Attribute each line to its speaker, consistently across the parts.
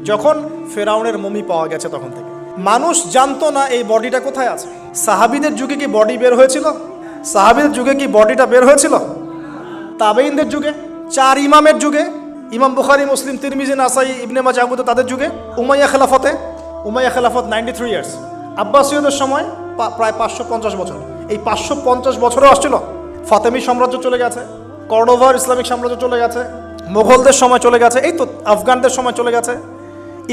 Speaker 1: যখন ফেরাউনের মমি পাওয়া গেছে তখন থেকে মানুষ জানতো না এই বডিটা কোথায় আছে। সাহাবীদের যুগে কি বডি বের হয়েছিল? সাহাবীদের যুগে কি বডিটা বের হয়েছিল? তাবেঈনদের যুগে, 4 ইমামের যুগে, ইমাম বুখারী, মুসলিম, তিরমিজি, নাসাই, ইবনে মাজাহ, আবু দাউদ, তাদের যুগে, উমাইয়া খেলাফত 93 ইয়ার্স, আব্বাসীয়দের সময় প্রায় 550 বছর। এই 550 বছরও আসছিল। ফাতেমি সাম্রাজ্য চলে গেছে, কর্ডোভার ইসলামিক সাম্রাজ্য চলে গেছে, মোগলদের সময় চলে গেছে, এই তো আফগানদের সময় চলে গেছে,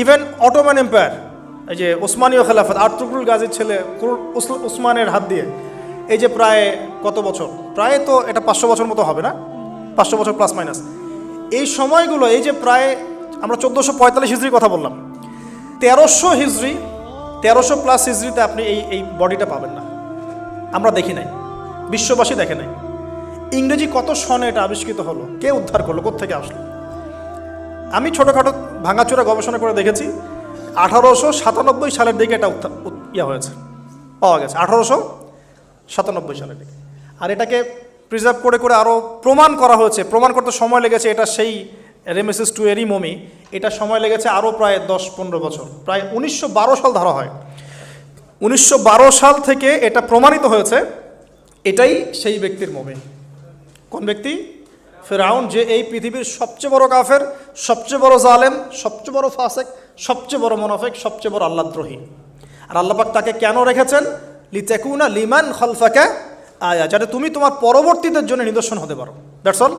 Speaker 1: ইভেন অটোমান এম্পায়ার, এই যে ওসমানীয় খেলাফত, আর্তুগরুল গাজীর ছেলে উসমানের হাত দিয়ে, এই যে প্রায় কত বছর, প্রায় তো এটা 500 বছর মতো হবে না, 500 বছর প্লাস মাইনাস। এই সময়গুলো, এই যে প্রায় আমরা 1445 হিজরির কথা বললাম, 1300 হিজরি, 1300 প্লাস হিজরিতে আপনি এই বডিটা পাবেন না। আমরা দেখি নাই, বিশ্ববাসী দেখে নাই। ইংরেজি কত সনে এটা আবিষ্কৃত হলো, কে উদ্ধার করলো, কোত্থেকে আসলো? আমি ছোটোখাটো ভাঙাচোরা গবেষণা করে দেখেছি 1897 সালের দিকে এটা হয়েছে, পাওয়া গেছে 1897 সালের দিকে। আর এটাকে প্রিজার্ভ করে করে আরও প্রমাণ করা হয়েছে। প্রমাণ করতে সময় লেগেছে, এটা সেই রেমেসিস II এরই মমি, এটা সময় লেগেছে আরও প্রায় 10-15 বছর, প্রায় 1912 সাল ধরা হয়। 1912 সাল থেকে এটা প্রমাণিত হয়েছে এটাই সেই ব্যক্তির মমি। কোন ব্যক্তি? ফেরাউন, যে এই পৃথিবীর সবচেয়ে বড় কাফের, সবচেয়ে বড় জালেম, সবচেয়ে বড় ফাসেক, সবচেয়ে বড় মুনাফিক, সবচেয়ে বড় আল্লাহদ্রোহী। আর আল্লাহ পাক তাকে কেন রেখেছেন? লিতাকুনা লিমান খালফাকা আয়া, যাতে তুমি তোমার পরবর্তীদের জন্য নিদর্শন হতে পারো। That's all.